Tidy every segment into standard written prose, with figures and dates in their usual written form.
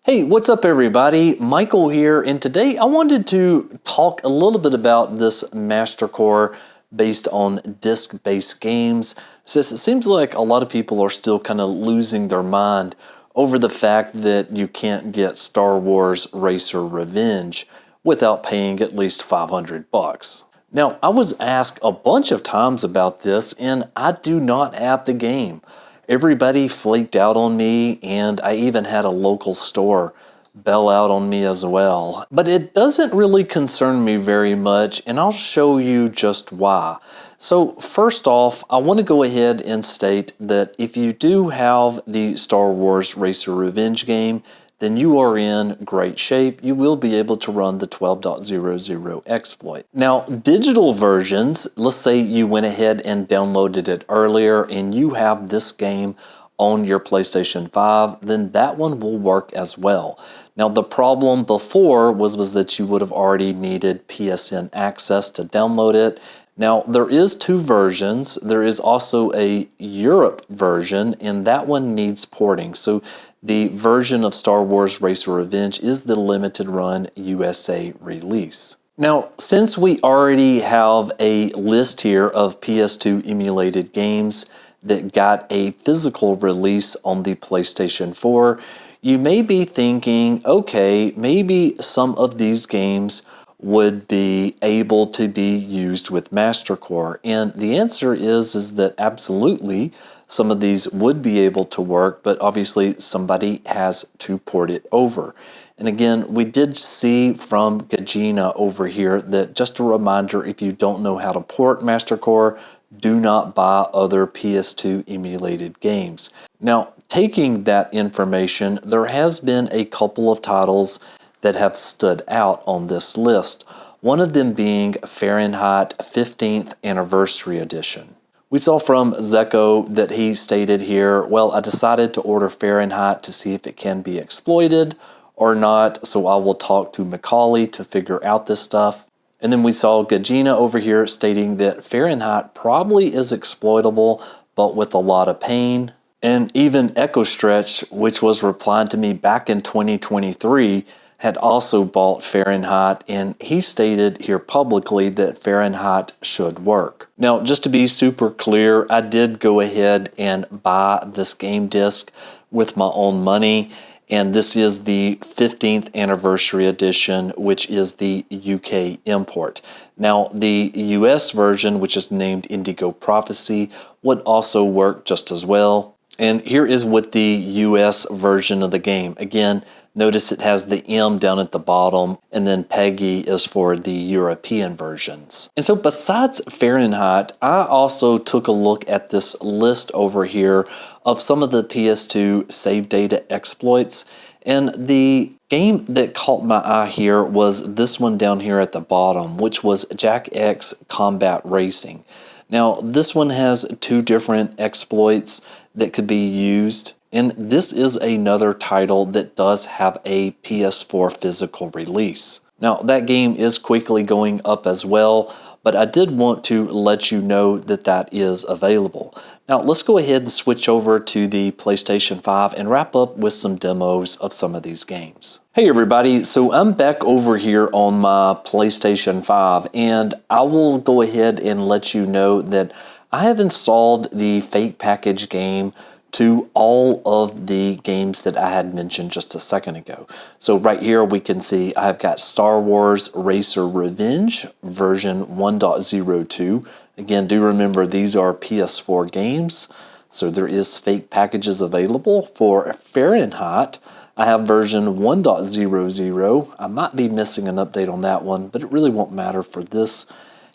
Hey, what's up everybody? Michael here, and today I wanted to talk a little bit about this MasterCore based on disc-based games, since it seems like a lot of people are still kind of losing their mind over the fact that you can't get Star Wars Racer Revenge without paying at least 500 bucks. Now, I was asked a bunch of times about this, and I do not have the game. Everybody flaked out on me, and I even had a local store bail out on me as well. But it doesn't really concern me very much, and I'll show you just why. So first off, I want to go ahead and state that if you do have the Star Wars Racer Revenge game, then you are in great shape. You will be able to run the 12.00 exploit. Now, digital versions, let's say you went ahead and downloaded it earlier and you have this game on your PlayStation 5, then that one will work as well. Now, the problem before was that you would have already needed PSN access to download it. Now, there is two versions. There is also a Europe version, and that one needs porting. So the version of Star Wars Racer Revenge is the limited run USA release. Now, since we already have a list here of PS2 Emulated Games that got a physical release on the PlayStation 4, you may be thinking, okay, maybe some of these games would be able to be used with MasterCore. And the answer is that absolutely some of these would be able to work, but obviously somebody has to port it over. And again, we did see from Gezine over here that, just a reminder, if you don't know how to port MasterCore, do not buy other PS2 emulated games. Now, taking that information, there has been a couple of titles that have stood out on this list, one of them being Fahrenheit 15th Anniversary Edition. We saw from Zeko that he stated here, well, I decided to order Fahrenheit to see if it can be exploited or not, so I will talk to McCaulay to figure out this stuff. And then we saw Gezine over here stating that Fahrenheit probably is exploitable, but with a lot of pain. And even Echo Stretch, which was replying to me back in 2023, had also bought Fahrenheit, and he stated here publicly that Fahrenheit should work. Now, just to be super clear, I did go ahead and buy this game disc with my own money, and this is the 15th Anniversary Edition, which is the UK import. Now, the US version, which is named Indigo Prophecy, would also work just as well. And here is what the US version of the game. Again, notice it has the M down at the bottom, and then PEGI is for the European versions. And so besides Fahrenheit, I also took a look at this list over here of some of the PS2 save data exploits. And the game that caught my eye here was this one down here at the bottom, which was Jack X Combat Racing. Now, this one has two different exploits that could be used. And this is another title that does have a PS4 physical release. Now, that game is quickly going up as well, but I did want to let you know that that is available. Now, let's go ahead and switch over to the PlayStation 5 and wrap up with some demos of some of these games. Hey everybody, so I'm back over here on my PlayStation 5, and I will go ahead and let you know that I have installed the Fake Package game to all of the games that I had mentioned just a second ago. So right here we can see I've got Star Wars Racer Revenge version 1.02. Again, do remember these are PS4 games, so there is fake packages available. For Fahrenheit, I have version 1.00. I might be missing an update on that one, but it really won't matter for this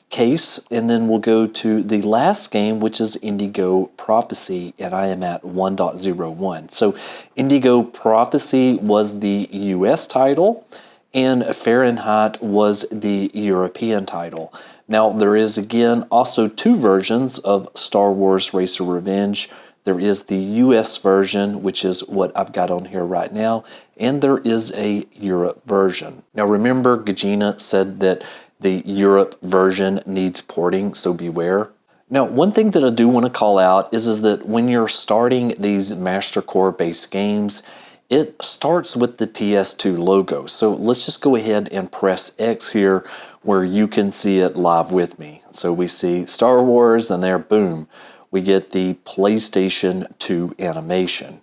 case. And then we'll go to the last game, which is Indigo Prophecy, and I am at 1.01. So Indigo Prophecy was the US title, and Fahrenheit was the European title. Now, there is again also two versions of Star Wars Racer Revenge. There is the US version, which is what I've got on here right now, and there is a Europe version. Now remember, Gezine said that the Europe version needs porting, so beware. Now, one thing that I do want to call out is that when you're starting these MasterCore based games, it starts with the PS2 logo. So let's just go ahead and press X here where you can see it live with me. So we see Star Wars and there, boom, we get the PlayStation 2 animation.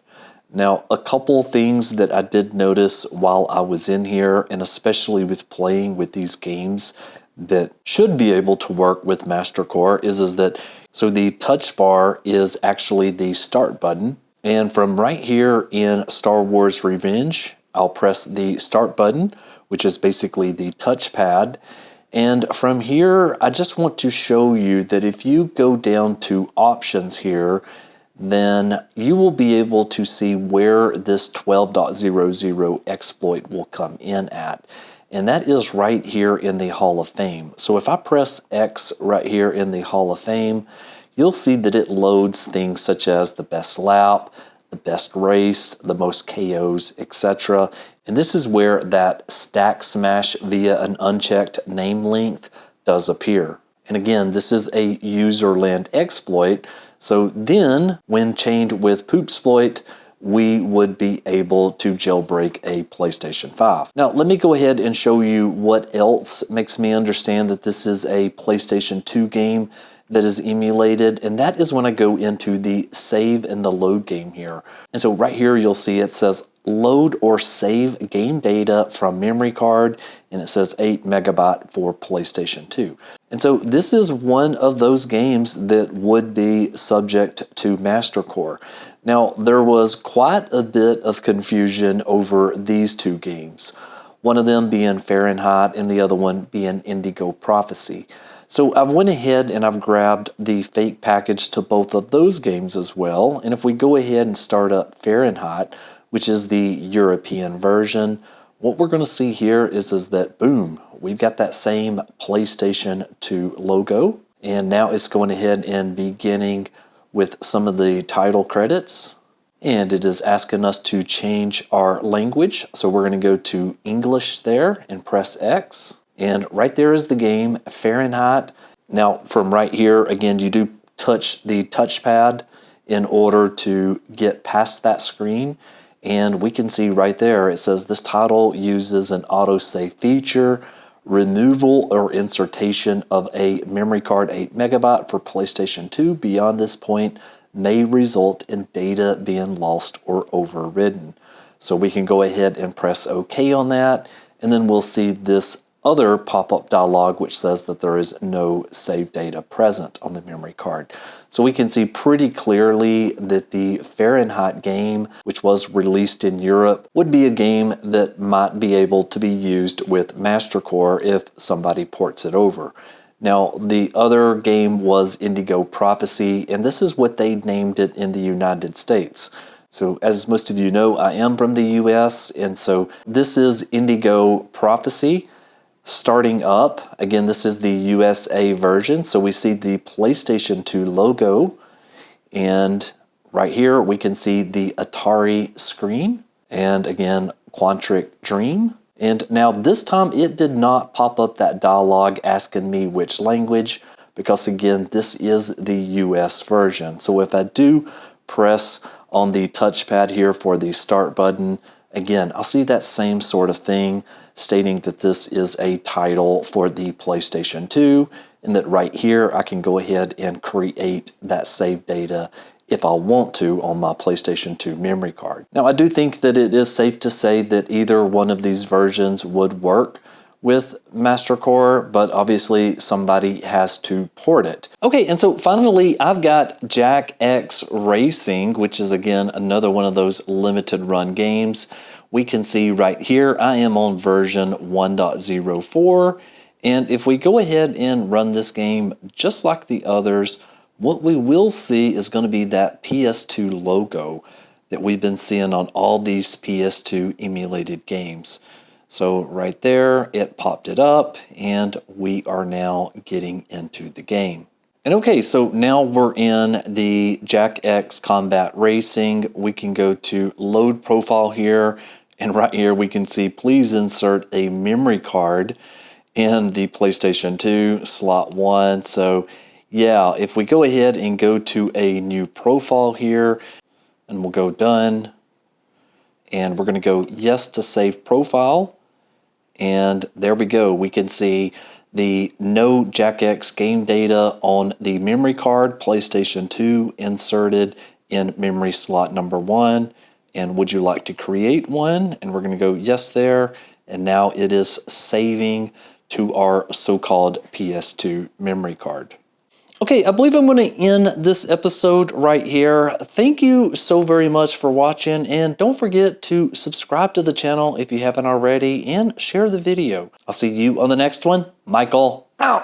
Now, a couple things that I did notice while I was in here, and especially with playing with these games that should be able to work with MasterCore, is that so the touch bar is actually the start button. And from right here in Star Wars Revenge, I'll press the start button, which is basically the touchpad. And from here, I just want to show you that if you go down to options here, then you will be able to see where this 12.00 exploit will come in at. And that is right here in the Hall of Fame. So if I press X right here in the Hall of Fame, you'll see that it loads things such as the best lap, the best race, the most KOs, etc. And this is where that stack smash via an unchecked name length does appear. And again, this is a userland exploit. So then, when chained with Poopsploit, we would be able to jailbreak a PlayStation 5. Now, let me go ahead and show you what else makes me understand that this is a PlayStation 2 game that is emulated, and that is when I go into the save and the load game here. And so right here, you'll see it says load or save game data from memory card, and it says 8 megabyte for PlayStation 2. And so this is one of those games that would be subject to MasterCore. Now, there was quite a bit of confusion over these two games, one of them being Fahrenheit and the other one being Indigo Prophecy. So I've went ahead and I've grabbed the fake package to both of those games as well. And if we go ahead and start up Fahrenheit, which is the European version, what we're going to see here is that, boom, we've got that same PlayStation 2 logo. And now it's going ahead and beginning with some of the title credits. And it is asking us to change our language. So we're going to go to English there and press X. And right there is the game, Fahrenheit. Now, from right here, again, you do touch the touchpad in order to get past that screen. And we can see right there, it says this title uses an autosave feature, removal or insertion of a memory card 8 megabyte for PlayStation 2 beyond this point may result in data being lost or overridden. So we can go ahead and press OK on that, and then we'll see this other pop-up dialog which says that there is no save data present on the memory card. So we can see pretty clearly that the Fahrenheit game, which was released in Europe, would be a game that might be able to be used with MasterCore if somebody ports it over. Now, the other game was Indigo Prophecy, and this is what they named it in the United States. So as most of you know, I am from the US, and so this is Indigo Prophecy. Starting up, again, this is the USA version, so we see the PlayStation 2 logo, and right here we can see the Atari screen, and again, Quantric Dream. And now this time it did not pop up that dialog asking me which language, because again, this is the US version. So if I do press on the touchpad here for the start button, again, I'll see that same sort of thing stating that this is a title for the PlayStation 2, and that right here I can go ahead and create that save data if I want to on my PlayStation 2 memory card. Now, I do think that it is safe to say that either one of these versions would work with MasterCore, but obviously somebody has to port it. Okay, and so finally I've got Jack X Racing, which is again another one of those limited run games. We can see right here I am on version 1.04, and if we go ahead and run this game just like the others, what we will see is going to be that PS2 logo that we've been seeing on all these PS2 emulated games. So right there, it popped it up, and we are now getting into the game. And okay, so now we're in the Jack X Combat Racing. We can go to Load Profile here, and right here we can see please insert a memory card in the PlayStation 2 slot 1. So yeah, if we go ahead and go to a new profile here, and we'll go done, and we're going to go yes to save profile. And there we go. We can see the no jackx game data on the memory card, PlayStation 2, inserted in memory slot number 1. And would you like to create one? And we're going to go yes there. And now it is saving to our so-called PS2 memory card. Okay, I believe I'm going to end this episode right here. Thank you so very much for watching, and don't forget to subscribe to the channel if you haven't already, and share the video. I'll see you on the next one. Michael.